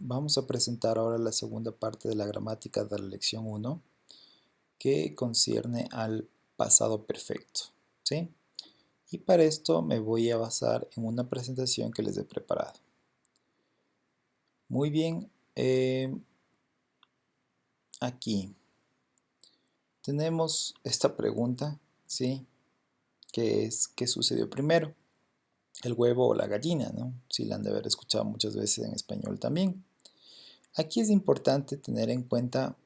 Vamos a presentar ahora la segunda parte de la gramática de la lección 1 que concierne al pasado perfecto, ¿sí? Y para esto me voy a basar en una presentación que les he preparado. Muy bien, aquí tenemos esta pregunta, ¿sí? Que es, ¿qué sucedió primero? ¿El huevo o la gallina, no? Si la han de haber escuchado muchas veces en español también. Aquí es importante tener en cuenta,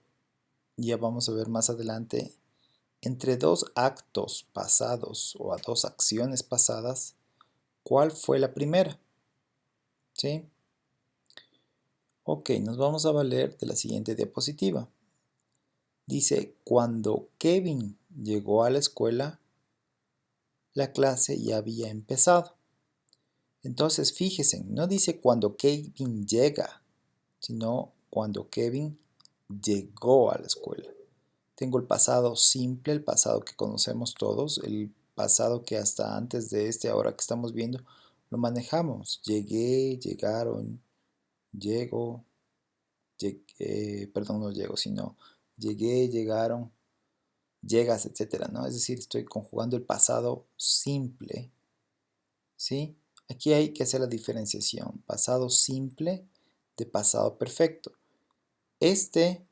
ya vamos a ver más adelante, entre dos actos pasados o a dos acciones pasadas, ¿cuál fue la primera? ¿Sí? Ok, nos vamos a valer de la siguiente diapositiva. Dice, cuando Kevin llegó a la escuela, la clase ya había empezado. Entonces, fíjense, no dice cuando Kevin llega, sino cuando Kevin llegó a la escuela. Tengo el pasado simple, el pasado que conocemos todos, el pasado que hasta antes de este ahora que estamos viendo lo manejamos. Llegué, llegaron, llego, perdón, no llego, sino llegué, llegaron, llegas, etcétera, ¿no? Es decir, estoy conjugando el pasado simple, ¿sí? Aquí hay que hacer la diferenciación, pasado simple de pasado perfecto. Este,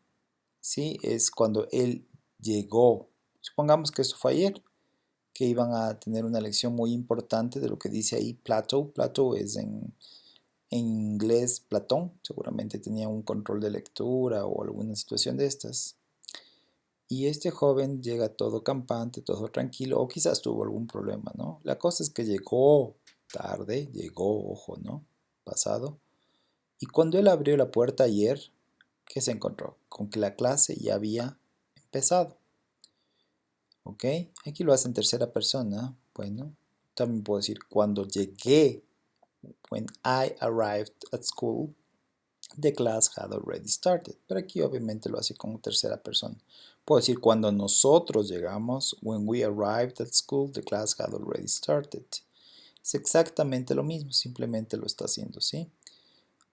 ¿sí? Es cuando él llegó. Supongamos que esto fue ayer, que iban a tener una lección muy importante de lo que dice ahí Plato. Plato es en inglés Platón, seguramente tenía un control de lectura o alguna situación de estas. Y este joven llega todo campante, todo tranquilo, o quizás tuvo algún problema, ¿no? La cosa es que llegó tarde, llegó, ojo, ¿no? Pasado. Y cuando él abrió la puerta ayer, ¿qué se encontró? Con que la clase ya había empezado. ¿Ok? Aquí lo hace en tercera persona. Bueno, también puedo decir cuando llegué. When I arrived at school, the class had already started. Pero aquí obviamente lo hace como tercera persona. Puedo decir cuando nosotros llegamos. When we arrived at school, the class had already started. Es exactamente lo mismo, simplemente lo está haciendo, ¿sí?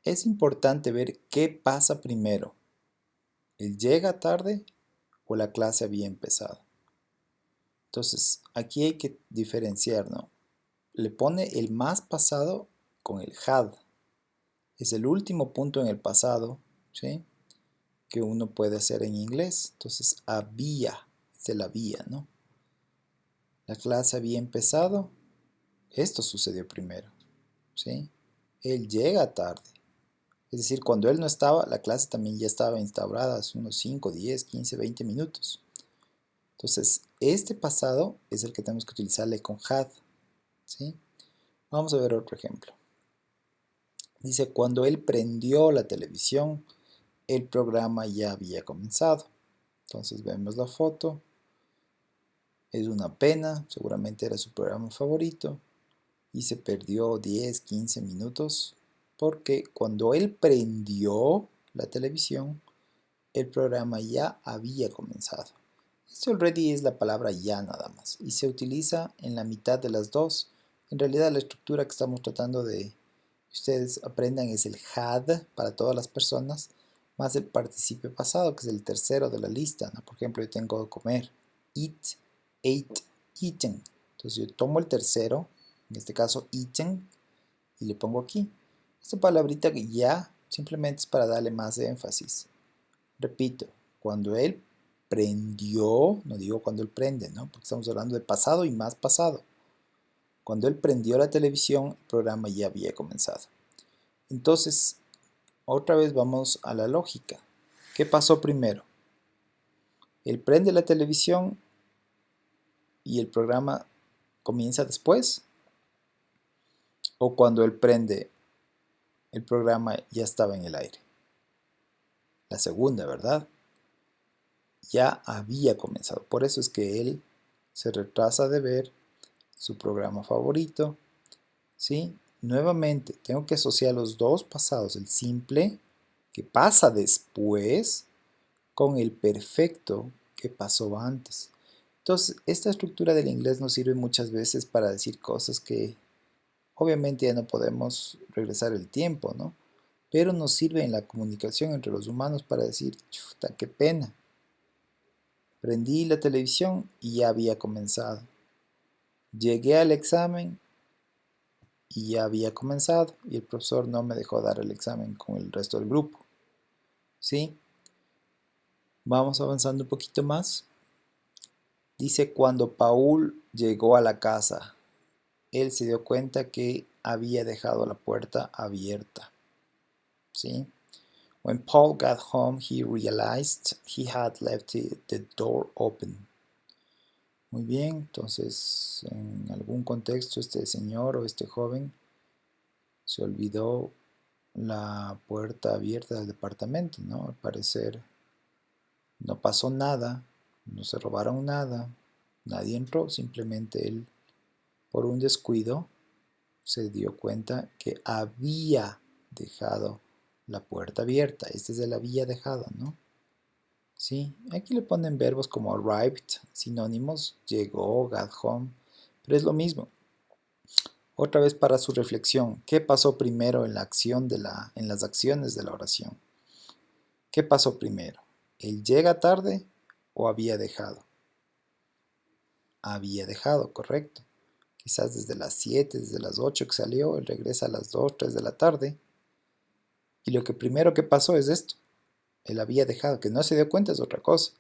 Es importante ver qué pasa primero. ¿Él llega tarde o la clase había empezado? Entonces, aquí hay que diferenciar, ¿no? Le pone el más pasado con el had. Es el último punto en el pasado, ¿sí? Que uno puede hacer en inglés. Entonces, había, es el había, ¿no? La clase había empezado, esto sucedió primero, ¿sí? Él llega tarde. Es decir, cuando él no estaba, la clase también ya estaba instaurada hace unos 5, 10, 15, 20 minutos. Entonces, este pasado es el que tenemos que utilizarle con had, ¿sí? Vamos a ver otro ejemplo. Dice, cuando él prendió la televisión, el programa ya había comenzado. Entonces vemos la foto. Es una pena, seguramente era su programa favorito. Y se perdió 10, 15 minutos. Porque cuando él prendió la televisión, el programa ya había comenzado. Este already es la palabra ya nada más. Y se utiliza en la mitad de las dos. En realidad la estructura que estamos tratando de ustedes aprendan es el had para todas las personas, más el participio pasado, que es el tercero de la lista, ¿no? Por ejemplo, yo tengo comer, eat, ate, eaten. Entonces yo tomo el tercero, en este caso eaten, y le pongo aquí. Esta palabrita que ya simplemente es para darle más énfasis. Repito, cuando él prendió, no digo cuando él prende, ¿no? Porque estamos hablando de pasado y más pasado. Cuando él prendió la televisión, el programa ya había comenzado. Entonces, otra vez vamos a la lógica. ¿Qué pasó primero? ¿Él prende la televisión y el programa comienza después? ¿O cuando él prende, el programa ya estaba en el aire? La segunda, ¿verdad? Ya había comenzado. Por eso es que él se retrasa de ver su programa favorito. ¿Sí? Nuevamente, tengo que asociar los dos pasados, el simple, que pasa después, con el perfecto, que pasó antes. Entonces, esta estructura del inglés nos sirve muchas veces para decir cosas que obviamente ya no podemos regresar el tiempo, ¿no? pero nos sirve en la comunicación entre los humanos para decir, chuta, qué pena. Prendí la televisión y ya había comenzado. Llegué al examen y ya había comenzado y el profesor no me dejó dar el examen con el resto del grupo. ¿Sí? Vamos avanzando un poquito más. Dice, cuando Paul llegó a la casa, él se dio cuenta que había dejado la puerta abierta. ¿Sí? When Paul got home, he realized he had left the door open. Muy bien, entonces en algún contexto este señor o este joven se olvidó la puerta abierta del departamento, ¿no? Al parecer no pasó nada, no se robaron nada, nadie entró, simplemente él por un descuido se dio cuenta que había dejado la puerta abierta. Este es el había dejado, ¿no? Sí, aquí le ponen verbos como arrived, sinónimos, llegó, got home, pero es lo mismo. Otra vez para su reflexión, ¿qué pasó primero en la acción en las acciones de la oración? ¿Qué pasó primero? ¿Él llega tarde o había dejado? Había dejado, correcto. Quizás desde las 7, desde las 8 que salió, él regresa a las 2, 3 de la tarde. Y lo que primero que pasó es esto. Él había dejado, que no se dio cuenta es otra cosa.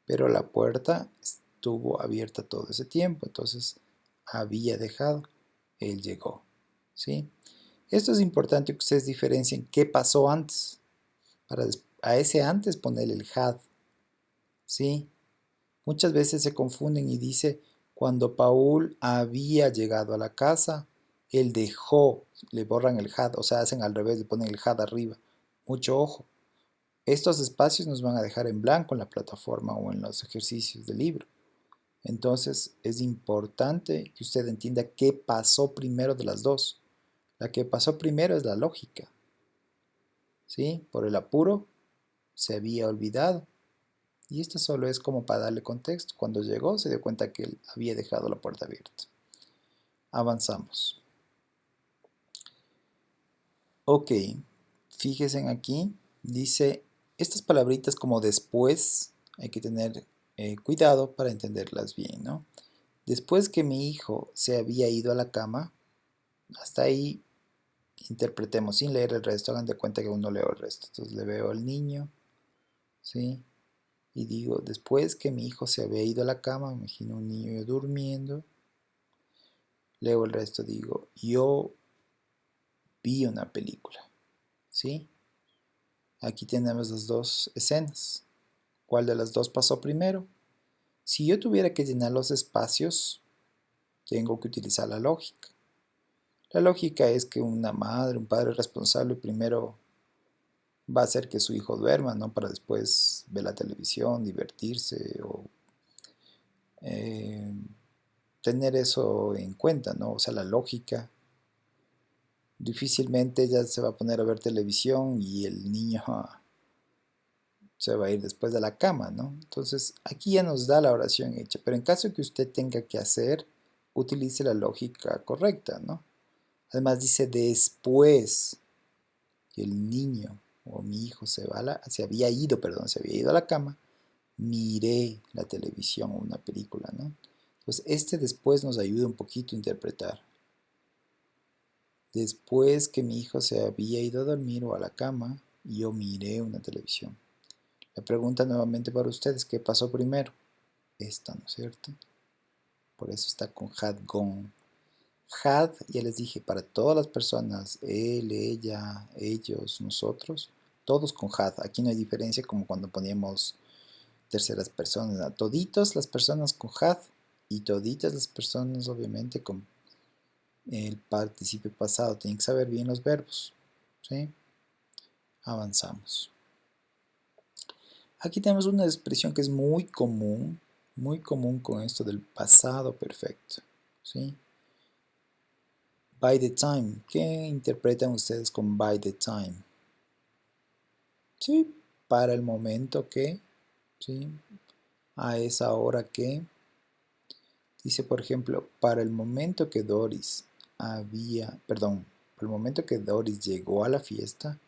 Pero la puerta estuvo abierta todo ese tiempo, entonces había dejado, él llegó. ¿Sí? Esto es importante que ustedes diferencien qué pasó antes. Para a ese antes ponerle el had. ¿Sí? Muchas veces se confunden y dice, cuando Paul había llegado a la casa, él dejó, le borran el had, o sea, hacen al revés, le ponen el had arriba. Mucho ojo. Estos espacios nos van a dejar en blanco en la plataforma o en los ejercicios del libro. Entonces es importante que usted entienda qué pasó primero de las dos. La que pasó primero es la lógica. ¿Sí? Por el apuro se había olvidado. Y esto solo es como para darle contexto. Cuando llegó se dio cuenta que él había dejado la puerta abierta. Avanzamos. Ok, fíjense aquí, dice, estas palabritas como después, hay que tener cuidado para entenderlas bien, ¿no? Después que mi hijo se había ido a la cama, hasta ahí interpretemos sin leer el resto, hagan de cuenta que aún no leo el resto. Entonces le veo al niño, ¿sí? Y digo, después que mi hijo se había ido a la cama, me imagino un niño durmiendo, leo el resto, digo, yo vi una película, ¿sí? Aquí tenemos las dos escenas. ¿Cuál de las dos pasó primero? Si yo tuviera que llenar los espacios, tengo que utilizar la lógica. La lógica es que una madre, un padre responsable primero va a hacer que su hijo duerma, ¿no? Para después ver la televisión, divertirse o eh, tener eso en cuenta, ¿no? O sea, la lógica. Difícilmente ella se va a poner a ver televisión y el niño se va a ir después de la cama, ¿no? Entonces, aquí ya nos da la oración hecha, pero en caso que usted tenga que hacer, utilice la lógica correcta, ¿no? Además dice después que el niño o mi hijo se había ido, perdón, se había ido a la cama, miré la televisión o una película, ¿no? Entonces, este después nos ayuda un poquito a interpretar. Después que mi hijo se había ido a dormir o a la cama, yo miré una televisión. La pregunta nuevamente para ustedes, ¿qué pasó primero? Esta, ¿no es cierto? Por eso está con had gone. Had, ya les dije, para todas las personas, él, ella, ellos, nosotros, todos con had. Aquí no hay diferencia como cuando poníamos terceras personas. ¿No? Toditas las personas con had y toditas las personas obviamente con el participio pasado. Tienen que saber bien los verbos. ¿Sí? Avanzamos. Aquí tenemos una expresión que es muy común con esto del pasado perfecto. ¿Sí? By the time. ¿Qué interpretan ustedes con by the time? Sí, para el momento que, ¿sí? A esa hora que. Dice, por ejemplo, para el momento que Doris para el momento que Doris llegó a la fiesta,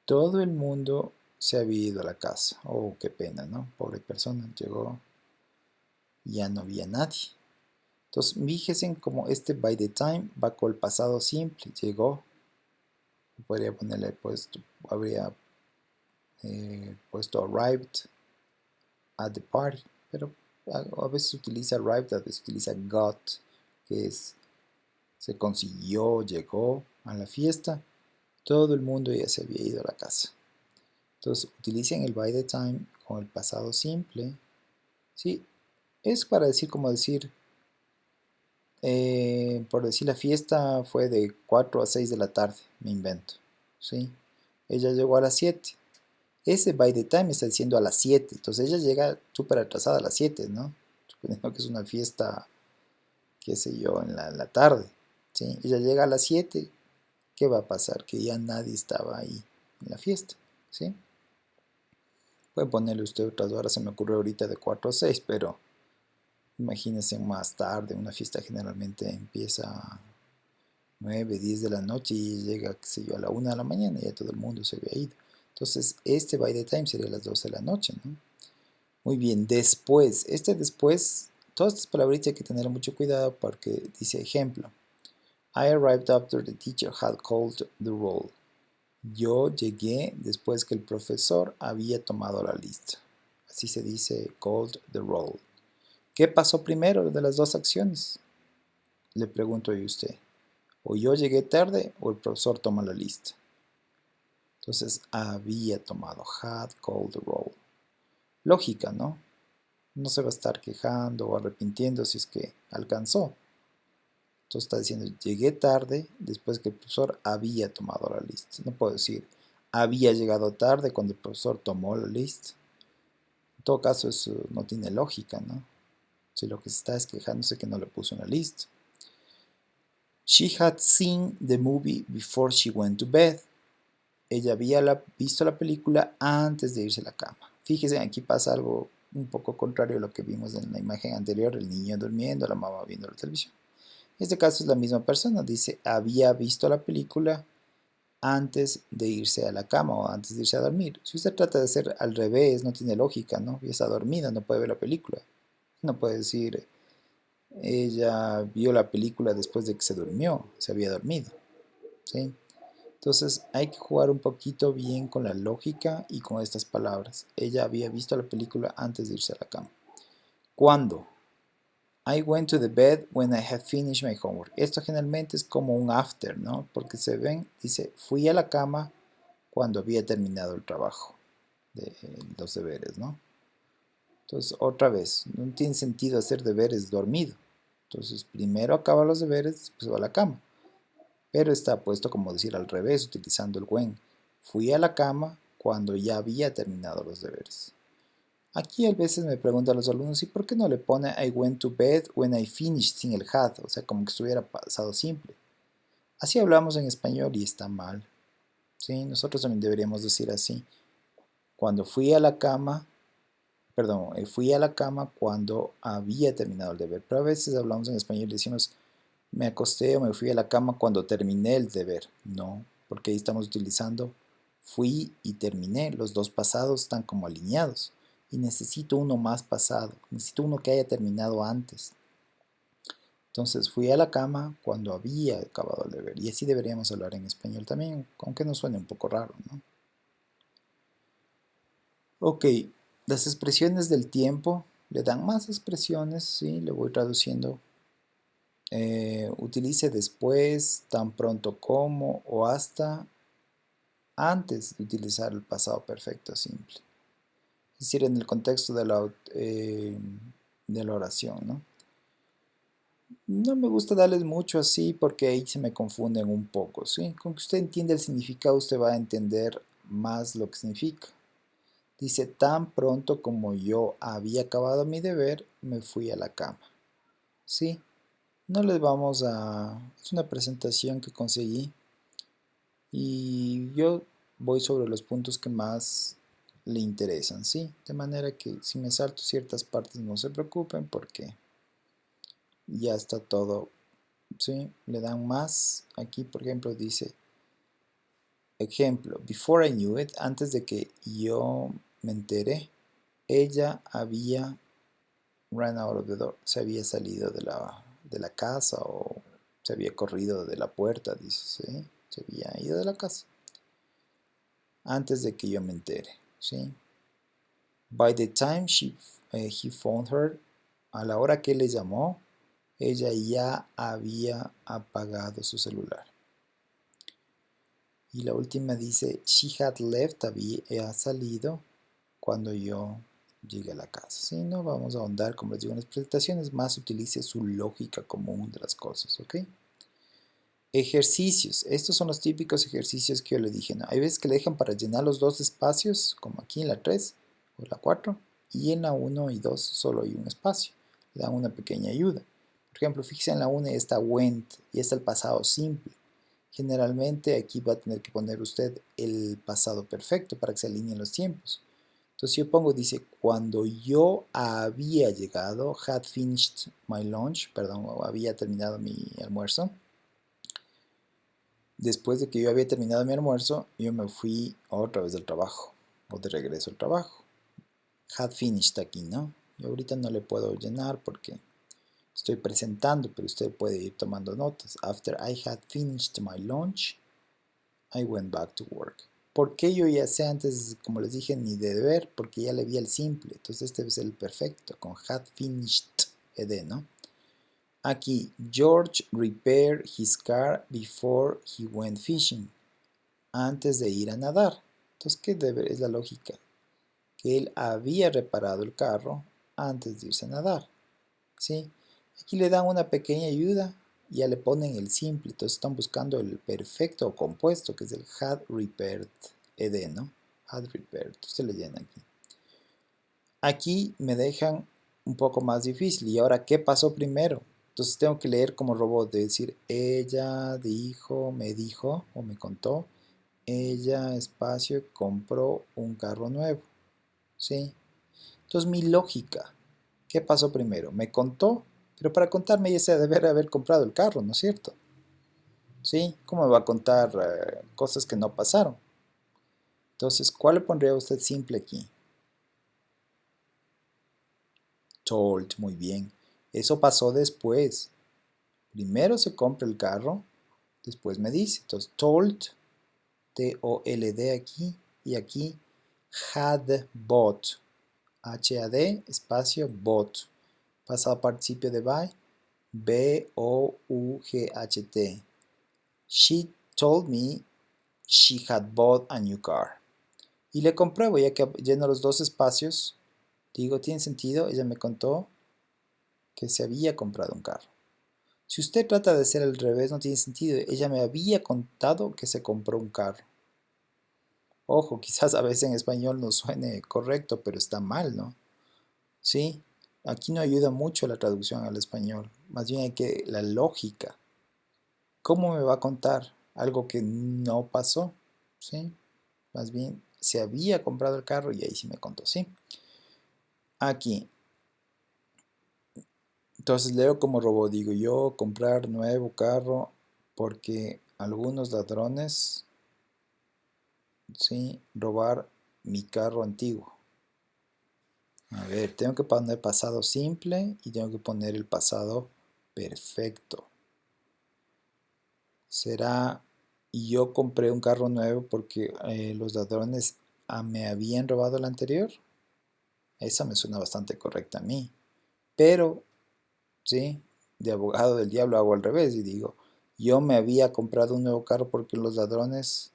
Todo el mundo se había ido a la casa. Oh, qué pena, ¿no? Pobre persona, llegó y ya no había nadie. Entonces, fíjense en cómo este by the time va con el pasado simple. Llegó, podría ponerle puesto, habría puesto arrived at the party, pero a veces utiliza arrived, a veces utiliza got, que es se consiguió, llegó a la fiesta, todo el mundo ya se había ido a la casa. Entonces utilicen el by the time con el pasado simple, ¿sí? Es para decir como decir, por decir la fiesta fue de 4 a 6 de la tarde, me invento, ¿sí? Ella llegó a las 7. Ese by the time está diciendo a las 7, entonces ella llega súper atrasada a las 7, ¿no? Suponiendo que es una fiesta, qué sé yo, en la tarde, ¿sí? Ella llega a las 7, ¿qué va a pasar? Que ya nadie estaba ahí en la fiesta, ¿sí? Puede ponerle usted otras horas, se me ocurrió ahorita de 4 a 6, pero imagínense más tarde, una fiesta generalmente empieza a 9, 10 de la noche y llega, qué sé yo, a la 1 de la mañana y ya todo el mundo se había ido. Entonces, este by the time sería a las 12 de la noche, ¿no? Muy bien, después, después, todas estas palabritas hay que tener mucho cuidado porque dice ejemplo. I arrived after the teacher had called the roll. Yo llegué después que el profesor había tomado la lista. Así se dice called the roll. ¿Qué pasó primero de las dos acciones? Le pregunto a usted. O yo llegué tarde o el profesor toma la lista. Entonces, había tomado, had called the roll. Lógica, ¿no? No se va a estar quejando o arrepintiendo si es que alcanzó. Entonces está diciendo, llegué tarde después que el profesor había tomado la lista. No puedo decir, había llegado tarde cuando el profesor tomó la lista. En todo caso, eso no tiene lógica, ¿no? Si lo que se está es quejándose que no le puso una lista. She had seen the movie before she went to bed. Ella había visto la película antes de irse a la cama. Fíjese, aquí pasa algo un poco contrario a lo que vimos en la imagen anterior, el niño durmiendo, la mamá viendo la televisión. En este caso es la misma persona, dice, había visto la película antes de irse a la cama o antes de irse a dormir. Si usted trata de hacer al revés, no tiene lógica, ¿no? Y está dormida, no puede ver la película. No puede decir, ella vio la película después de que se durmió, se había dormido, ¿sí? Entonces hay que jugar un poquito bien con la lógica y con estas palabras. Ella había visto la película antes de irse a la cama. ¿Cuándo? I went to the bed when I had finished my homework. Esto generalmente es como un after, ¿no? Porque se ven, dice, fui a la cama cuando había terminado el trabajo de los deberes, ¿no? Entonces, otra vez, no tiene sentido hacer deberes dormido. Entonces, primero acaba los deberes, después va a la cama. Pero está puesto como decir al revés, utilizando el when. Fui a la cama cuando ya había terminado los deberes. Aquí a veces me preguntan los alumnos, ¿y por qué no le pone I went to bed when I finished sin el had? O sea, como que estuviera pasado simple. Así hablamos en español y está mal. ¿Sí? Nosotros también deberíamos decir así. Cuando fui a la cama, perdón, fui a la cama cuando había terminado el deber. Pero a veces hablamos en español y decimos, me acosté o me fui a la cama cuando terminé el deber. No, porque ahí estamos utilizando fui y terminé. Los dos pasados están como alineados. Y necesito uno más pasado. Necesito uno que haya terminado antes. Entonces fui a la cama cuando había acabado el deber. Y así deberíamos hablar en español también, aunque nos suene un poco raro, ¿no? Ok, las expresiones del tiempo le dan más expresiones, ¿sí? Le voy traduciendo. Utilice después, tan pronto como o hasta antes de utilizar el pasado perfecto simple. Es decir, en el contexto de la oración, ¿no? No me gusta darles mucho así porque ahí se me confunden un poco, ¿sí? Con que usted entienda el significado, usted va a entender más lo que significa. Dice, tan pronto como yo había acabado mi deber, me fui a la cama. ¿Sí? No les vamos a... Es una presentación que conseguí y yo voy sobre los puntos que más le interesan, ¿sí? De manera que si me salto ciertas partes no se preocupen porque ya está todo, ¿sí? Le dan más. Aquí, por ejemplo, dice ejemplo, before I knew it, antes de que yo me entere, ella había run out of the door, se había salido de la casa o se había corrido de la puerta, dice, ¿sí? Se había ido de la casa antes de que yo me entere, ¿sí? By the time he phoned her, a la hora que le llamó, ella ya había apagado su celular. Y la última dice, she had left, había salido cuando yo llegué a la casa. ¿Sí? No vamos a ahondar, como les digo en las presentaciones, más utilice su lógica común de las cosas, ¿ok? Ejercicios. Estos son los típicos ejercicios que yo le dije, ¿no? Hay veces que le dejan para llenar los dos espacios, como aquí en la 3 o la 4, y en la 1 y 2 solo hay un espacio. Le dan una pequeña ayuda. Por ejemplo, fíjense en la 1 está went y está el pasado simple. Generalmente aquí va a tener que poner usted el pasado perfecto para que se alineen los tiempos. Entonces yo pongo, dice, cuando yo había llegado, had finished my lunch, perdón, había terminado mi almuerzo. Después de que yo había terminado mi almuerzo, yo me fui otra vez del trabajo, o de regreso al trabajo. Had finished aquí, ¿no? Yo ahorita no le puedo llenar porque estoy presentando, pero usted puede ir tomando notas. After I had finished my lunch, I went back to work. ¿Por qué yo ya sé antes, como les dije, ni de deber? Porque ya le vi el simple. Entonces este es el perfecto, con had finished, ed, ¿no? Aquí, George repaired his car before he went fishing. Antes de ir a nadar. Entonces, ¿qué es la lógica? Que él había reparado el carro antes de irse a nadar. ¿Sí? Aquí le dan una pequeña ayuda y ya le ponen el simple. Entonces están buscando el perfecto o compuesto, que es el had repaired, ed, ¿no? Had repaired. Entonces le llena aquí. Aquí me dejan un poco más difícil. ¿Y ahora qué pasó primero? Entonces tengo que leer como robot, de decir, ella dijo, me dijo o me contó. Ella, espacio, compró un carro nuevo. ¿Sí? Entonces mi lógica, ¿qué pasó primero? Me contó, pero para contarme ella se debe haber comprado el carro, ¿no es cierto? ¿Sí? ¿Cómo me va a contar cosas que no pasaron? Entonces, ¿cuál le pondría usted simple aquí? Told, muy bien. Eso pasó después. Primero se compra el carro, después me dice. Entonces, told, T-O-L-D aquí, y aquí, had bought. H-A-D, espacio, bought. Pasado participio de buy, B-O-U-G-H-T. She told me she had bought a new car. Y le compruebo, ya que lleno los dos espacios, digo, ¿tiene sentido? Ella me contó que se había comprado un carro. Si usted trata de hacer al revés, no tiene sentido. Ella me había contado que se compró un carro. Ojo, quizás a veces en español no suene correcto, pero está mal, ¿no? ¿Sí? Aquí no ayuda mucho la traducción al español. Más bien hay que la lógica. ¿Cómo me va a contar algo que no pasó? ¿Sí? Más bien se había comprado el carro y ahí sí me contó, ¿sí? Aquí. Entonces leo como robot, digo yo, comprar nuevo carro porque algunos ladrones, ¿sí? Robar mi carro antiguo. A ver, tengo que poner pasado simple y tengo que poner el pasado perfecto. Será, y yo compré un carro nuevo porque los ladrones me habían robado el anterior. Esa me suena bastante correcta a mí. Pero, ¿sí? De abogado del diablo hago al revés y digo, yo me había comprado un nuevo carro porque los ladrones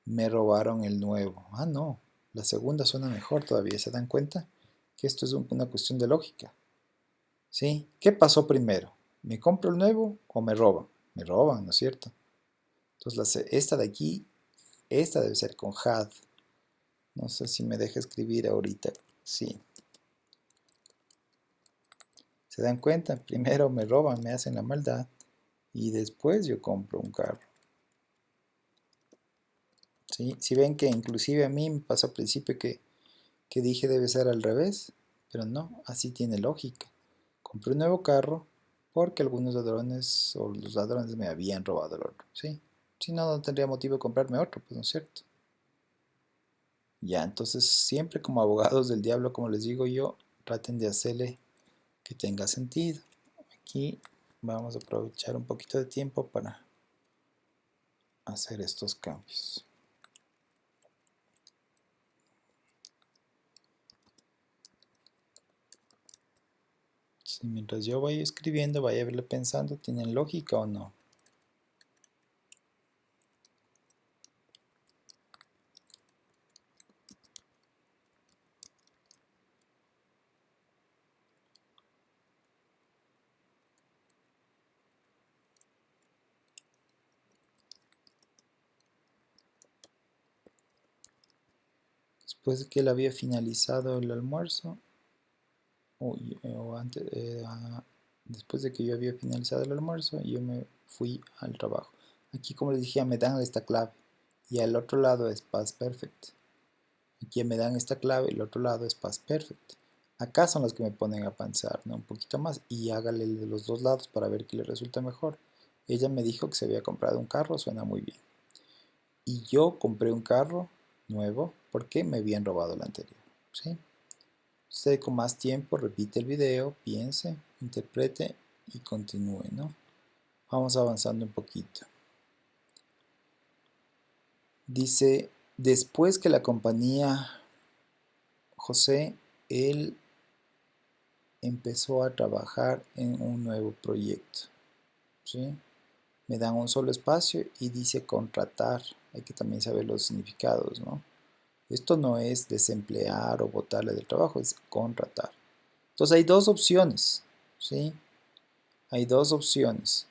me robaron el nuevo. Ah, no, la segunda suena mejor todavía, ¿se dan cuenta? Que esto es una cuestión de lógica. ¿Sí? ¿Qué pasó primero? ¿Me compro el nuevo o me roban? Me roban, ¿no es cierto? Entonces esta de aquí, esta debe ser con had. No sé si me deja escribir ahorita. Sí. ¿Se dan cuenta? Primero me roban, me hacen la maldad y después yo compro un carro. ¿Sí? Si ven que inclusive a mí me pasó al principio que dije debe ser al revés, pero no, así tiene lógica. Compré un nuevo carro porque algunos ladrones o los ladrones me habían robado el otro. ¿Sí? Si no, no tendría motivo de comprarme otro, pues no es cierto. Ya, entonces siempre como abogados del diablo, como les digo yo, traten de hacerle que tenga sentido. Aquí vamos a aprovechar un poquito de tiempo para hacer estos cambios. Si mientras yo voy escribiendo, vaya a verlo pensando, ¿tienen lógica o no? Después de que él había finalizado el almuerzo, o antes, después de que yo había finalizado el almuerzo, yo me fui al trabajo. Aquí, como les dije, ya me dan esta clave. Y al otro lado es Past Perfect. Aquí me dan esta clave, el otro lado es Past Perfect. Acá son los que me ponen a pensar, ¿no? Un poquito más y hágale el de los dos lados para ver qué le resulta mejor. Ella me dijo que se había comprado un carro, suena muy bien. Y yo compré un carro nuevo porque me habían robado el anterior, ¿sí? Usted con más tiempo repite el video, piense, interprete y continúe, ¿no? Vamos avanzando un poquito. Dice, después que la compañía José, él empezó a trabajar en un nuevo proyecto, ¿sí? Me dan un solo espacio y dice contratar. Hay que también saber los significados, ¿no? Esto no es desemplear o botarle del trabajo, es contratar. Entonces hay dos opciones, ¿sí? Hay dos opciones.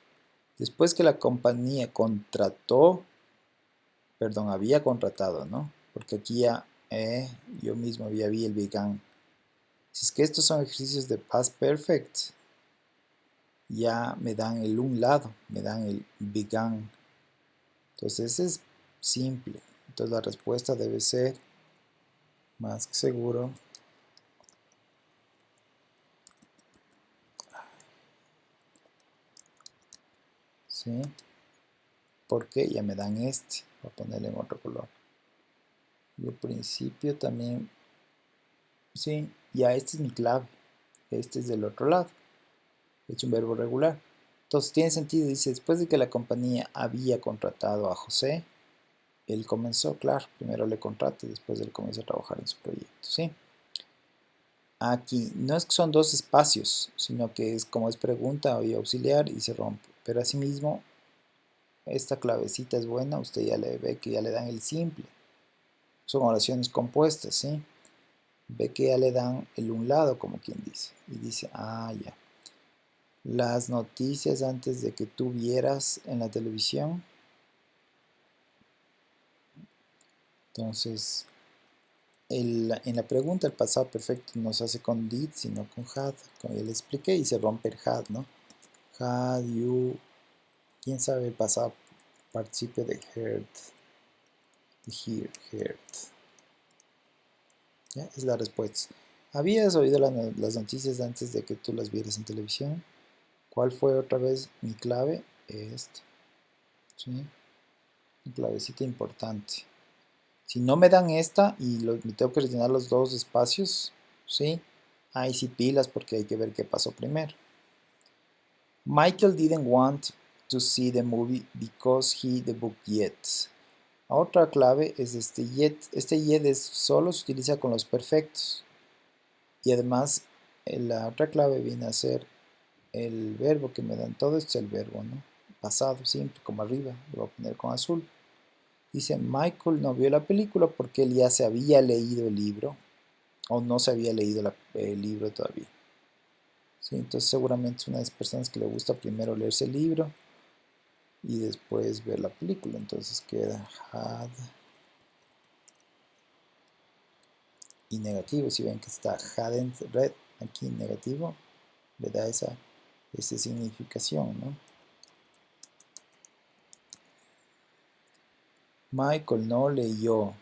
Después que la compañía contrató, perdón, había contratado, ¿no? Porque aquí ya yo mismo había vi el began. Si es que estos son ejercicios de past perfect, ya me dan el un lado, me dan el began. Entonces es simple. Entonces la respuesta debe ser más que seguro. ¿Sí? Porque ya me dan este. Voy a ponerle en otro color. Y al principio también, sí, ya este es mi clave. Este es del otro lado. Es un verbo regular. Entonces tiene sentido. Dice, después de que la compañía había contratado a José, él comenzó, claro, primero le contrata y después él comienza a trabajar en su proyecto, ¿sí? Aquí no es que son dos espacios, sino que es como es pregunta y auxiliar y se rompe. Pero asimismo, esta clavecita es buena, usted ya le ve que ya le dan el simple. Son oraciones compuestas, ¿sí? Ve que ya le dan el un lado, como quien dice. Y dice, ah, ya. Las noticias antes de que tú vieras en la televisión. Entonces, en la pregunta el pasado perfecto no se hace con did, sino con had. Como ya le expliqué, y se rompe el had, ¿no? Had, you, quién sabe el pasado participio de heard, de hear, heard. ¿Ya? Es la respuesta. ¿Habías oído las noticias antes de que tú las vieras en televisión? ¿Cuál fue otra vez mi clave? Esta, ¿sí? Mi clavecita importante. Si no me dan esta y me tengo que rellenar los dos espacios, ¿sí? Ahí sí pilas porque hay que ver qué pasó primero. Michael didn't want to see the movie because he the book yet. Otra clave es este yet. Este yet solo se utiliza con los perfectos. Y además la otra clave viene a ser el verbo que me dan. Todo esto es el verbo, ¿no? Pasado, simple, como arriba. Lo voy a poner con azul. Dice, Michael no vio la película porque él ya se había leído el libro o no se había leído el libro todavía. ¿Sí? Entonces seguramente es una de las personas que le gusta primero leerse el libro y después ver la película. Entonces queda had y negativo. Si ven que está hadn't read aquí negativo, le da esa significación, ¿no? Michael no leyó,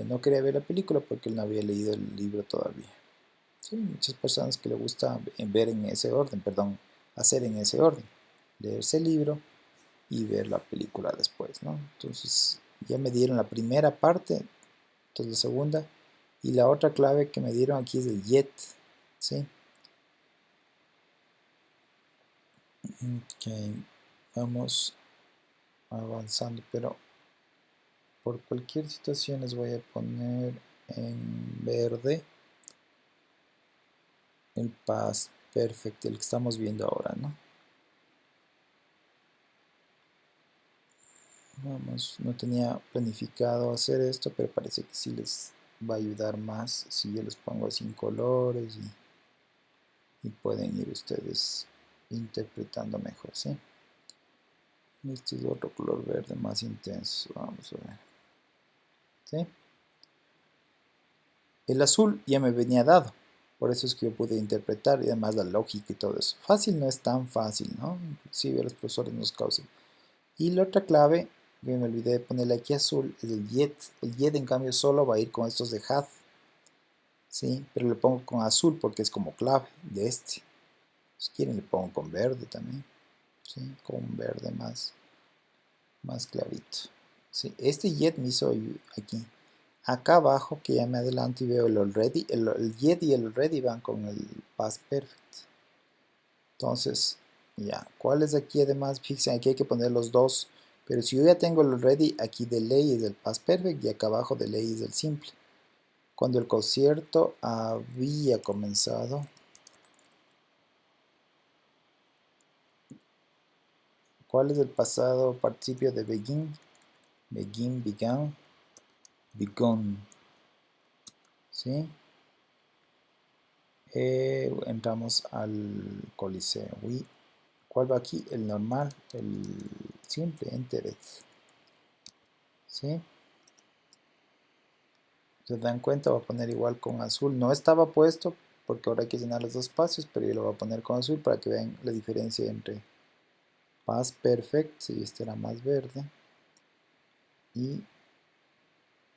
no quería ver la película porque él no había leído el libro todavía. Sí, muchas personas que le gusta ver en ese orden, perdón, hacer en ese orden. Leerse el libro y ver la película después, ¿no? Entonces ya me dieron la primera parte, entonces la segunda, y la otra clave que me dieron aquí es el yet, ¿sí? Ok, vamos avanzando, pero por cualquier situación les voy a poner en verde el past perfect, el que estamos viendo ahora, ¿no? Vamos, no tenía planificado hacer esto, pero parece que sí les va a ayudar más si yo les pongo así en colores y pueden ir ustedes interpretando mejor, ¿sí? Este es otro color verde más intenso, vamos a ver, ¿sí? El azul ya me venía dado, por eso es que yo pude interpretar y además la lógica y todo eso. Fácil no es tan fácil, ¿no? Inclusive a los profesores nos causan. Y la otra clave, que me olvidé de ponerle aquí azul, es el yet. El yet en cambio solo va a ir con estos de had, ¿sí? Pero le pongo con azul porque es como clave de este. Si quieren le pongo con verde también, ¿sí? Con un verde más clarito. ¿Sí? Este yet me hizo aquí. Acá abajo, que ya me adelanto y veo el already, el yet y el already van con el past perfect. Entonces, ya, ¿cuál es aquí además? Fíjense, aquí hay que poner los dos. Pero si yo ya tengo el already, aquí de ley es el past perfect y acá abajo de ley es el simple. Cuando el concierto había comenzado, ¿cuál es el pasado participio de begin? Begin, began, begun. ¿Sí? Entramos al coliseo. ¿Cuál va aquí? El normal, el simple, entered. ¿Sí? ¿Se dan cuenta? Voy a poner igual con azul. No estaba puesto porque ahora hay que llenar los dos espacios, pero yo lo voy a poner con azul para que vean la diferencia entre past perfect, si este era más verde, y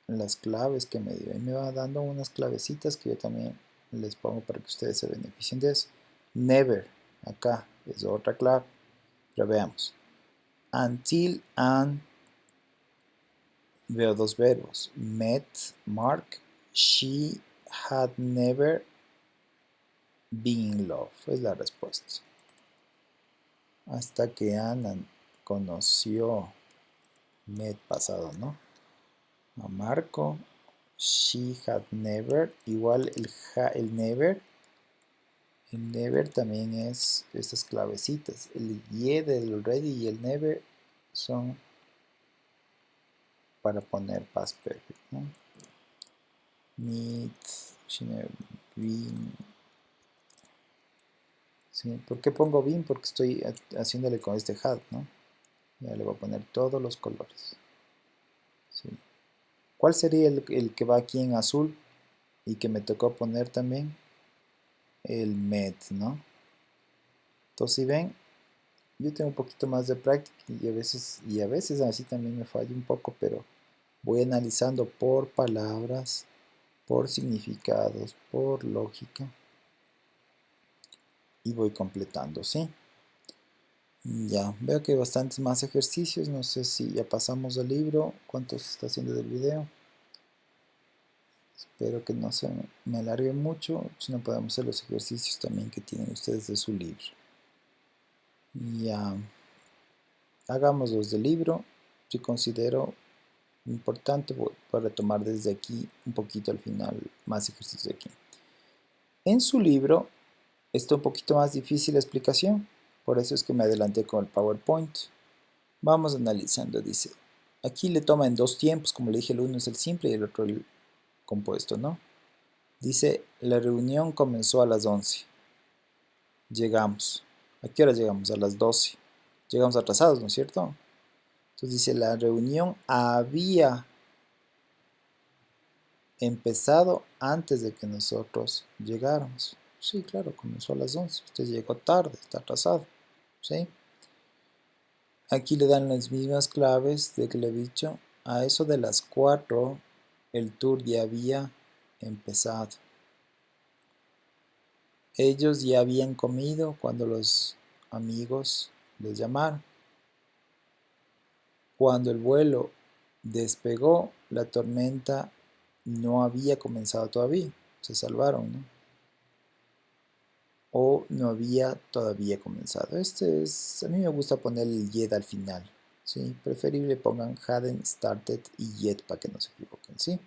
las claves que me dio. Y me va dando unas clavecitas que yo también les pongo para que ustedes se beneficien de eso. Never, acá es otra clave. Pero veamos. Until and, veo dos verbos. Met, Mark. She had never been in love. Es la respuesta. Hasta que Anna conoció, met pasado, ¿no? A Marco. She had never, igual el never. El never también es estas clavecitas. El yet, el already y el never son para poner past perfect, ¿no? Meet, she never been. ¿Sí? ¿Por qué pongo been? Porque estoy haciéndole con este had, ¿no? Ya le voy a poner todos los colores. ¿Sí? ¿Cuál sería el que va aquí en azul y que me tocó poner también? El met, ¿no? Entonces, si ven, yo tengo un poquito más de práctica y a veces así también me falla un poco, pero voy analizando por palabras, por significados, por lógica y voy completando, ¿sí? Ya, veo que hay bastantes más ejercicios, no sé si ya pasamos del libro, cuánto se está haciendo del video. Espero que no se me alargue mucho, si no podemos hacer los ejercicios también que tienen ustedes de su libro. Ya, hagamos los del libro, si considero importante, voy a retomar desde aquí un poquito al final, más ejercicios aquí. En su libro está un poquito más difícil la explicación, por eso es que me adelanté con el PowerPoint. Vamos analizando, dice, aquí le toma en dos tiempos, como le dije, el uno es el simple y el otro el compuesto, ¿no? Dice, la reunión comenzó a las 11. Llegamos. ¿A qué hora llegamos? A las 12. Llegamos atrasados, ¿no es cierto? Entonces dice, la reunión había empezado antes de que nosotros llegáramos. Sí, claro, comenzó a las 11. Usted llegó tarde, está atrasado. ¿Sí? Aquí le dan las mismas claves de que le he dicho. A eso de las 4 el tour ya había empezado. Ellos ya habían comido cuando los amigos les llamaron. Cuando el vuelo despegó, la tormenta no había comenzado todavía. Se salvaron, ¿no? O no había todavía comenzado. A mí me gusta poner el yet al final, ¿sí? Preferible pongan hadn't started y yet para que no se equivoquen, ¿sí?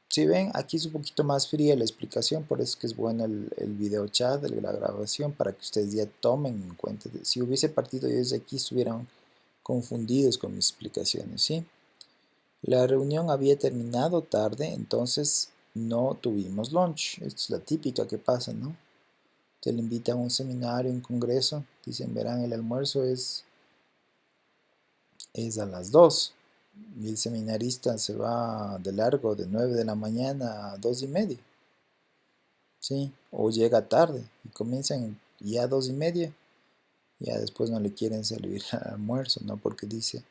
Si ven, aquí es un poquito más fría la explicación, por eso es que es bueno el video chat, la grabación, para que ustedes ya tomen en cuenta. Si hubiese partido yo desde aquí, estuvieran confundidos con mis explicaciones, ¿sí? La reunión había terminado tarde, entonces no tuvimos lunch. Esta es la típica que pasa, ¿no? Te le invitan a un seminario, un congreso, dicen, verán, el almuerzo es a las 2 y el seminarista se va de largo de 9 de la mañana a 2:30, ¿sí? O llega tarde y comienzan ya a 2:30, ya después no le quieren servir al almuerzo, ¿no? Porque dice,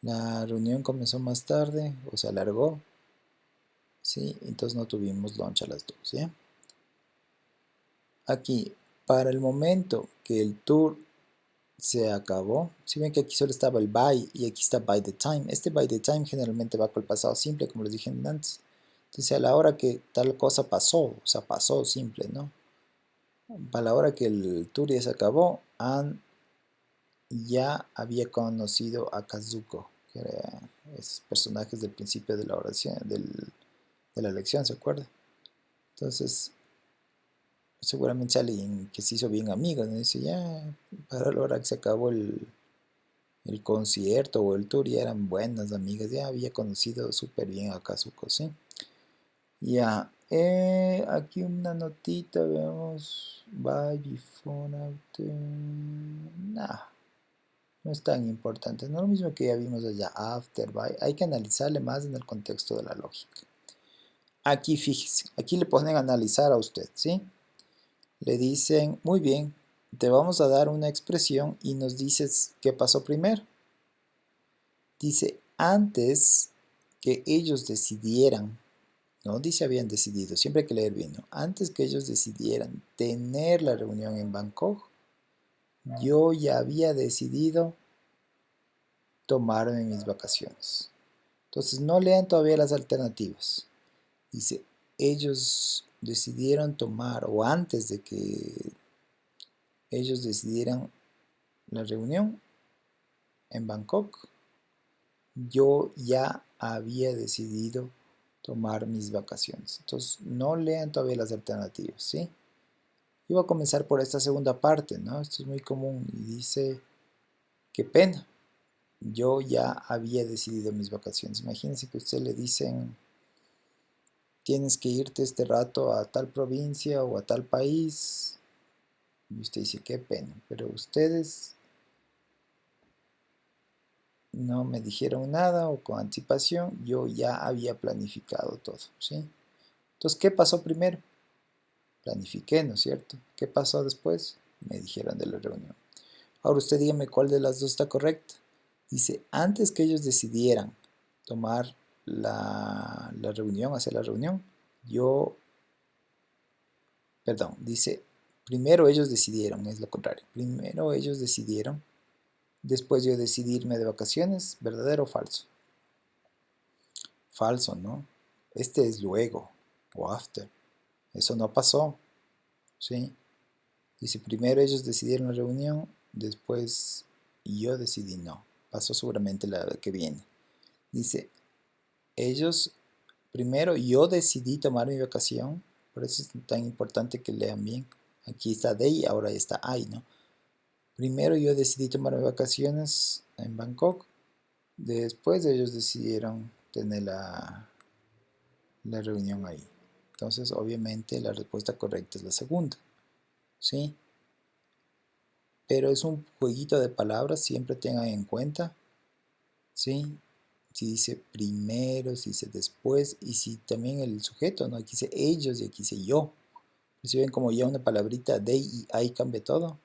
la reunión comenzó más tarde o se alargó, ¿sí? Entonces no tuvimos lunch a las 2, ¿ya? Aquí, para el momento que el tour se acabó, si ven que aquí solo estaba el by y aquí está by the time. Este by the time generalmente va con el pasado simple, como les dije antes. Entonces a la hora que tal cosa pasó, o sea, pasó simple, ¿no? Para la hora que el tour ya se acabó, Ann ya había conocido a Kazuko, que era esos personajes del principio de la oración, de la lección, ¿se acuerda? Entonces, seguramente es alguien que se hizo bien amigo, ¿no? Dice, ya, para la hora que se acabó el concierto o el tour ya eran buenas amigas, ya había conocido súper bien a Kazuko, ¿sí? Ya, aquí una notita, veamos, by, before, after, nah, no es tan importante, no es lo mismo que ya vimos allá, after, by, hay que analizarle más en el contexto de la lógica. Aquí fíjese, aquí le ponen a analizar a usted, ¿sí? Le dicen, muy bien, te vamos a dar una expresión y nos dices qué pasó primero. Dice, antes que ellos decidieran, no dice habían decidido, siempre hay que leer bien, ¿no? Antes que ellos decidieran tener la reunión en Bangkok, yo ya había decidido tomarme mis vacaciones. Entonces no lean todavía las alternativas. Dice, ellos decidieron tomar, o antes de que ellos decidieran la reunión en Bangkok, yo ya había decidido tomar mis vacaciones. Entonces, no lean todavía las alternativas, ¿sí? Y voy a comenzar por esta segunda parte, ¿no? Esto es muy común y dice, qué pena, yo ya había decidido mis vacaciones. Imagínense que a usted le dicen, tienes que irte este rato a tal provincia o a tal país, y usted dice, qué pena, pero ustedes no me dijeron nada o con anticipación, yo ya había planificado todo, ¿sí? Entonces, ¿qué pasó primero? Planifiqué, ¿no es cierto? ¿Qué pasó después? Me dijeron de la reunión. Ahora usted dígame cuál de las dos está correcta. Dice, antes que ellos decidieran tomar la reunión, hacer la reunión, perdón, dice, primero ellos decidieron, es lo contrario. Primero ellos decidieron, después yo decidí irme de vacaciones, ¿verdadero o falso? Falso, ¿no? Este es luego o after. Eso no pasó, ¿sí? Dice, primero ellos decidieron la reunión, después yo decidí no. Pasó seguramente la que viene. Dice, ellos, primero yo decidí tomar mi vacación, por eso es tan importante que lean bien. Aquí está they, ahora está I, ¿no? Primero yo decidí tomar mis vacaciones en Bangkok, después ellos decidieron tener la reunión ahí. Entonces, obviamente, la respuesta correcta es la segunda, ¿sí? Pero es un jueguito de palabras, siempre tengan en cuenta, ¿sí? Si dice primero, si dice después, y si también el sujeto, ¿no? Aquí dice ellos y aquí dice yo. Si ven como ya una palabrita they y I cambia todo.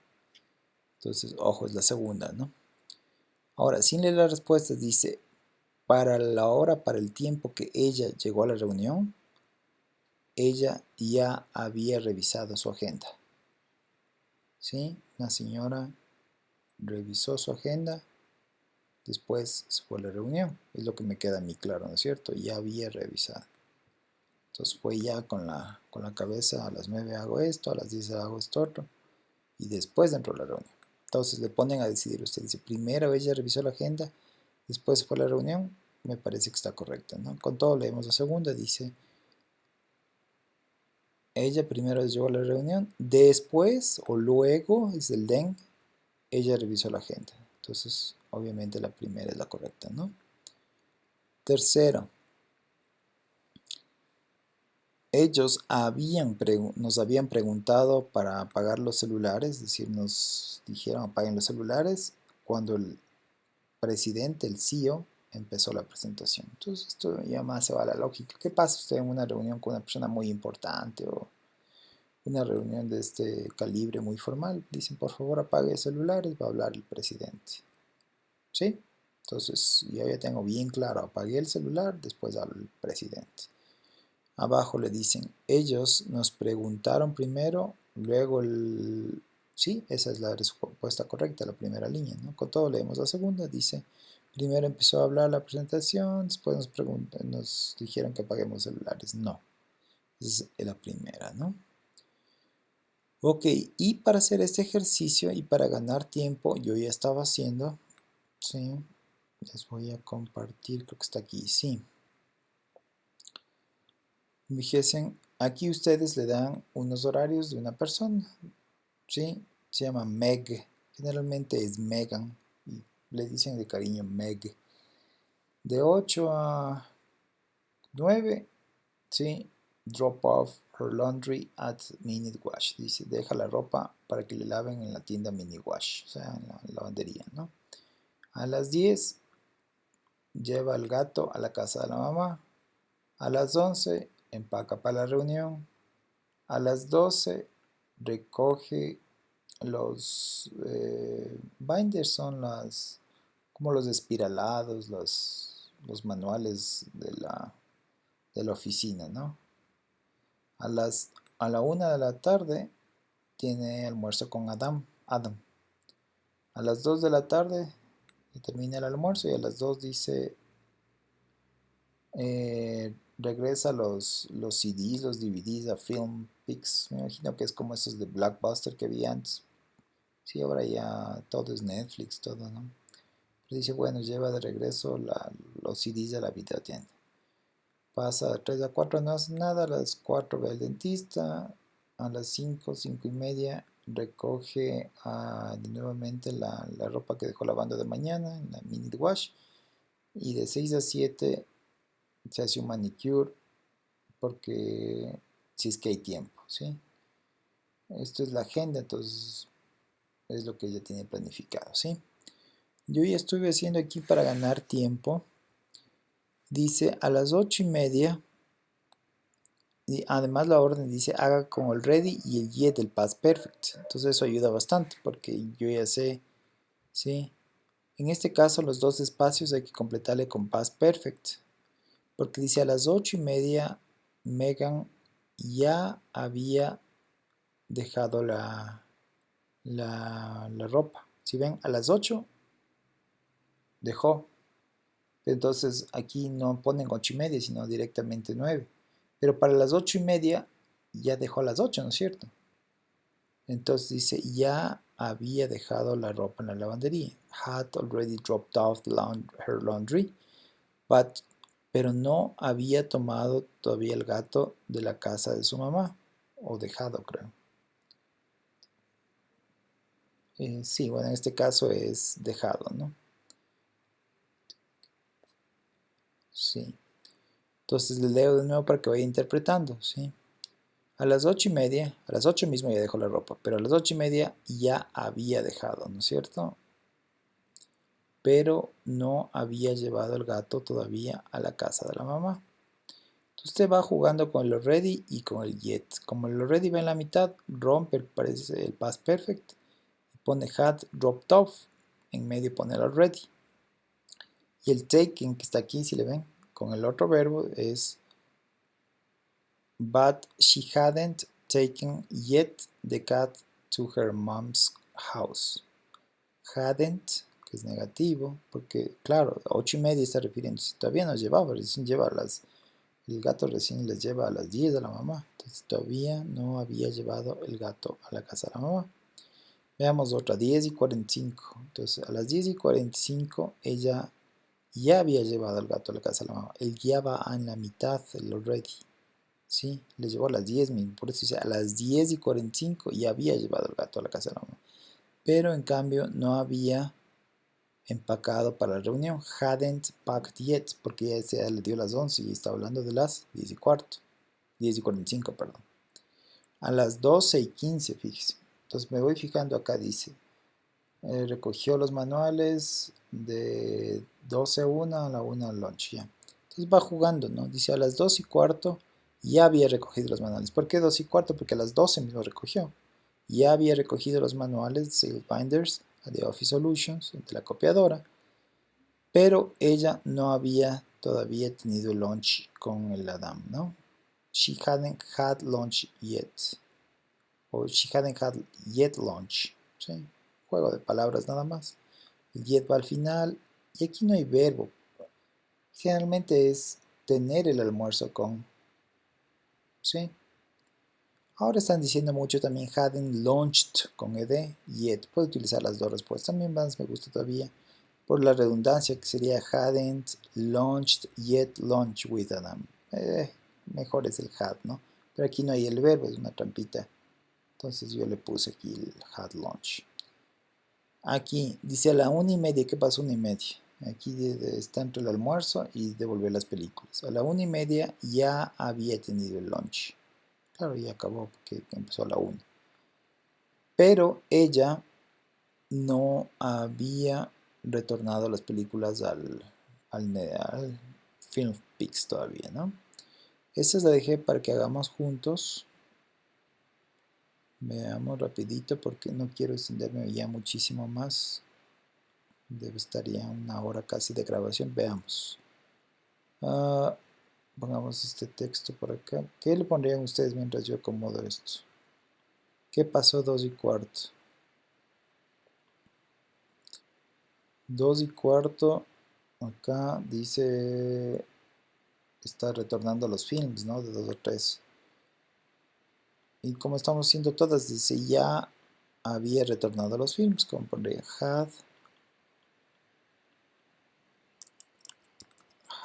Entonces, ojo, es la segunda, ¿no? Ahora, sin leer las respuestas, dice, para la hora, para el tiempo que ella llegó a la reunión, ella ya había revisado su agenda. ¿Sí? Una señora revisó su agenda, después se fue a la reunión. Es lo que me queda a mí claro, ¿no es cierto? Ya había revisado. Entonces fue ya con la cabeza, a las 9 hago esto, a las 10 hago esto otro, y después entró a la reunión. Entonces le ponen a decidir, usted dice, primero ella revisó la agenda, después se fue a la reunión, me parece que está correcto, ¿no? Con todo leemos la segunda, dice, ella primero llegó a la reunión, después o luego, es el then, ella revisó la agenda. Entonces, obviamente la primera es la correcta, ¿no? Tercero, ellos nos habían preguntado para apagar los celulares, es decir, nos dijeron apaguen los celulares cuando el presidente, el CEO, empezó la presentación. Entonces esto ya más se va a la lógica. ¿Qué pasa usted en una reunión con una persona muy importante o una reunión de este calibre muy formal? Dicen, por favor apague celulares, va a hablar el presidente. ¿Sí? Entonces yo ya tengo bien claro, apagué el celular, después habla el presidente. Abajo le dicen, ellos nos preguntaron primero, luego el... Sí, esa es la respuesta correcta, la primera línea, ¿no? Con todo leemos la segunda, dice, primero empezó a hablar la presentación, después nos dijeron que apaguemos celulares. No, esa es la primera, ¿no? Ok, y para hacer este ejercicio y para ganar tiempo, yo ya estaba haciendo, sí, les voy a compartir, creo que está aquí, sí. Fíjense, aquí ustedes le dan unos horarios de una persona, ¿sí? Se llama Meg, generalmente es Megan, y le dicen de cariño Meg. De 8 a 9, ¿sí? Drop off her laundry at Minute Wash. Dice, deja la ropa para que le laven en la tienda Mini Wash, o sea, en la lavandería, ¿no? A las 10, lleva al gato a la casa de la mamá. A las 11, empaca para la reunión. A las 12 recoge los binders, son como los espiralados, los manuales de la oficina, ¿no? A a la 1 de la tarde tiene almuerzo con Adam. A las 2 de la tarde termina el almuerzo y a las 2 dice regresa los CDs, los DVDs a Film Pix. Me imagino que es como esos de Blockbuster que había antes. Sí, ahora ya todo es Netflix, todo, ¿no? Pero dice, bueno, lleva de regreso los CDs de la videotienda. Pasa de 3 a 4, no hace nada. A las 4 va al dentista. A las 5, 5 y media recoge nuevamente la ropa que dejó lavando de mañana en la mini wash. Y de 6 a 7 se hace un manicure porque si es que hay tiempo, ¿sí? Esto es la agenda, entonces es lo que ella tiene planificado, ¿sí? Yo ya estuve haciendo aquí para ganar tiempo. Dice a las 8:30. Y además la orden dice haga con el ready y el yet del past perfect. Entonces eso ayuda bastante porque yo ya sé, ¿sí? En este caso los dos espacios hay que completarle con past perfect. Porque dice a las 8:30 Megan ya había dejado la ropa. Si ven, a las 8 dejó. Entonces aquí no ponen 8:30, sino directamente 9. Pero para las 8:30 ya dejó a las 8, ¿no es cierto? Entonces dice, ya había dejado la ropa en la lavandería. Had already dropped off her laundry. Pero no había tomado todavía el gato de la casa de su mamá. O dejado, creo. Sí, bueno, en este caso es dejado, ¿no? Sí. Entonces le leo de nuevo para que vaya interpretando, ¿sí? A las 8:30, a las 8 mismo ya dejó la ropa, pero a las 8:30 ya había dejado, ¿no es cierto? Pero no había llevado el gato todavía a la casa de la mamá. Entonces usted va jugando con el already y con el yet. Como el already va en la mitad, rompe el past perfect y pone had dropped off. En medio pone el already. Y el taken que está aquí, si le ven, con el otro verbo es but she hadn't taken yet the cat to her mom's house. hadn't, que es negativo, porque claro, 8:30 está refiriéndose, todavía nos llevaba, recién lleva el gato recién les lleva a las 10 a la mamá, entonces todavía no había llevado el gato a la casa de la mamá. Veamos otra, 10:45, entonces a las 10:45 ella ya había llevado al gato a la casa de la mamá, él ya va en la mitad, el already, ¿sí? Le llevó a las 10 mismo, por eso dice a las 10:45 ya había llevado el gato a la casa de la mamá, pero en cambio no había empacado para la reunión, hadn't packed yet, porque ya le dio las 11 y está hablando de las 10:15, 10:45, perdón. A las 12:15, fíjese. Entonces me voy fijando acá, dice, recogió los manuales de 12 a 1, a la 1 al lunch, ya. Entonces va jugando, ¿no? Dice a las 2:15 ya había recogido los manuales. ¿Por qué 2:15? Porque a las 12 mismo recogió. Ya había recogido los manuales de Sales Binders de Office Solutions, de la copiadora, pero ella no había todavía tenido lunch con el Adam, ¿no? She hadn't had lunch yet. O she hadn't had yet lunch. ¿Sí? Juego de palabras nada más. El yet va al final y aquí no hay verbo. Generalmente es tener el almuerzo con. ¿Sí? Ahora están diciendo mucho también hadn't launched con ed, yet. Puedo utilizar las dos respuestas. También más me gusta todavía por la redundancia que sería hadn't launched yet lunch with Adam. Mejor es el had, ¿no? Pero aquí no hay el verbo, es una trampita. Entonces yo le puse aquí el had lunch. Aquí dice a la 1:30, ¿qué pasó 1:30? Aquí está entre el almuerzo y devolver las películas. A la 1:30 ya había tenido el lunch. Claro, ya acabó porque empezó a la 1. Pero ella no había retornado las películas al Film Pix todavía, ¿no? Esta la dejé para que hagamos juntos. Veamos rapidito porque no quiero extenderme ya muchísimo más. Debe estar ya 1 hora casi de grabación. Veamos. Pongamos este texto por acá. ¿Qué le pondrían ustedes mientras yo acomodo esto? ¿Qué pasó 2:15? 2:15, acá dice, está retornando los films, ¿no? De 2 o 3. Y como estamos haciendo todas, dice, ya había retornado los films, como pondría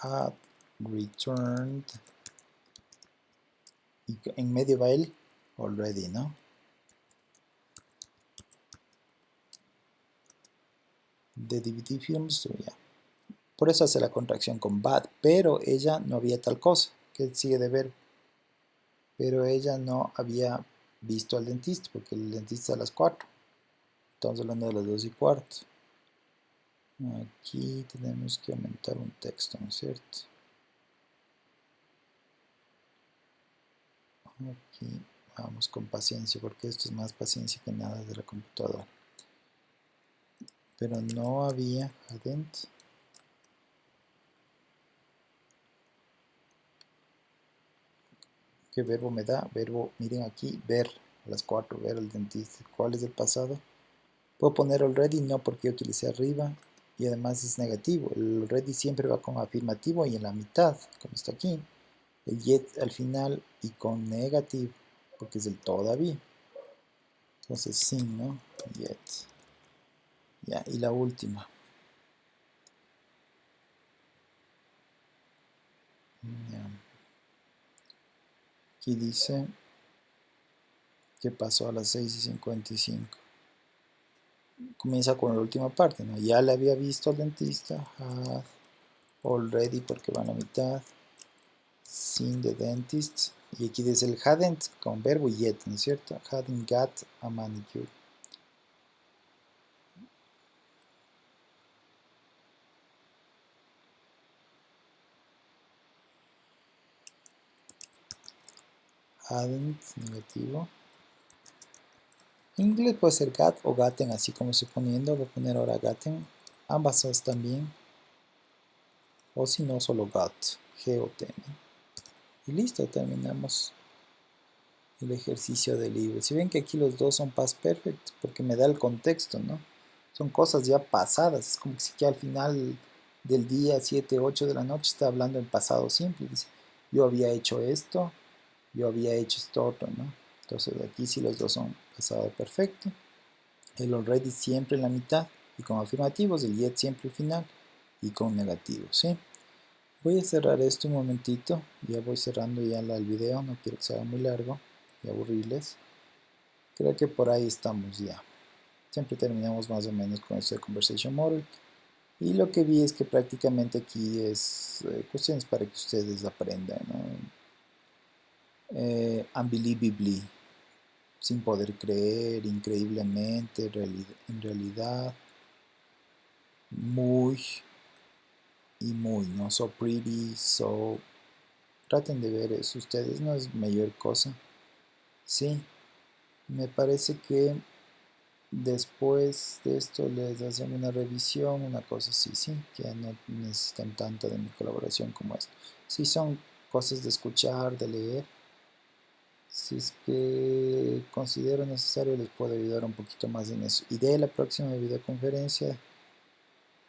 had returned, y en medio va el already, ¿no? De DVD films, ya. Por eso hace la contracción con bad, pero ella no había tal cosa, que sigue de ver. Pero ella no había visto al dentista, porque el dentista a las 4. Estamos hablando de las 2:15. Aquí tenemos que aumentar un texto, ¿no es cierto? Aquí vamos con paciencia, porque esto es más paciencia que nada de la computadora. Pero no había adentro. ¿Qué verbo me da? Verbo, miren aquí, ver a las 4, ver al dentista. ¿Cuál es el pasado? Puedo poner already, no, porque yo utilicé arriba y además es negativo. El already siempre va con afirmativo y en la mitad, como está aquí. El yet al final y con negativo, porque es el todavía. Entonces sin, ¿no? Yet. Ya, y la última. Ya. Aquí dice que pasó a las 6:55. Comienza con la última parte, ¿no? Ya le había visto al dentista, had already porque va a la mitad, seen the dentist, y aquí dice el hadn't con verbo yet, ¿no es cierto? Hadn't got a manicure. Hadn't, negativo. En inglés puede ser got o gotten, así como estoy poniendo. Voy a poner ahora gotten. Ambas están bien. O si no, solo got. G-O-T. Y listo, terminamos el ejercicio del libro. Si ven que aquí los dos son past perfect, porque me da el contexto, ¿no? son cosas ya pasadas, es como que si que al final del día, 7, 8 de la noche, está hablando en pasado simple, dice, yo había hecho esto, yo había hecho esto otro, ¿no? Entonces aquí sí los dos son pasado perfecto, el already siempre en la mitad y con afirmativos, el yet siempre al final y con negativos, ¿sí? Voy a cerrar esto un momentito, ya voy cerrando ya el video, no quiero que sea muy largo y aburrirles. Creo que por ahí estamos ya. Siempre terminamos más o menos con esto de Conversation Model. Y lo que vi es que prácticamente aquí es cuestiones para que ustedes aprendan, ¿no? Unbelievably, sin poder creer, increíblemente, en realidad, muy y muy, ¿no? So pretty, so... Traten de ver eso ustedes, no es mayor cosa. Sí, me parece que después de esto les hacen una revisión, una cosa así, sí, que ya no necesitan tanto de mi colaboración como esto. Si son cosas de escuchar, de leer, si es que considero necesario les puedo ayudar un poquito más en eso. Y de la próxima videoconferencia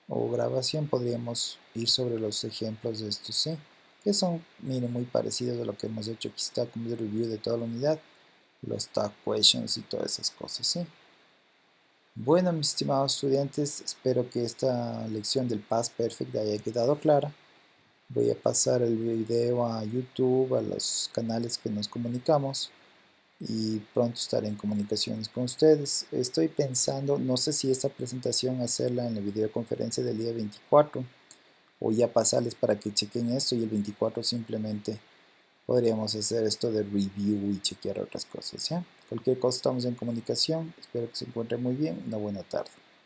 o grabación podríamos ir sobre los ejemplos de estos, ¿sí? Que son, miren, muy parecidos a lo que hemos hecho. Aquí está como de review de toda la unidad, los tag questions y todas esas cosas, ¿sí? Bueno, mis estimados estudiantes, espero que esta lección del Past Perfect haya quedado clara. Voy a pasar el video a YouTube, a los canales que nos comunicamos y pronto estaré en comunicaciones con ustedes. Estoy pensando, no sé si esta presentación hacerla en la videoconferencia del día 24 o ya pasarles para que chequen esto y el 24 simplemente podríamos hacer esto de review y chequear otras cosas, ¿ya? Cualquier cosa estamos en comunicación, espero que se encuentren muy bien, una buena tarde.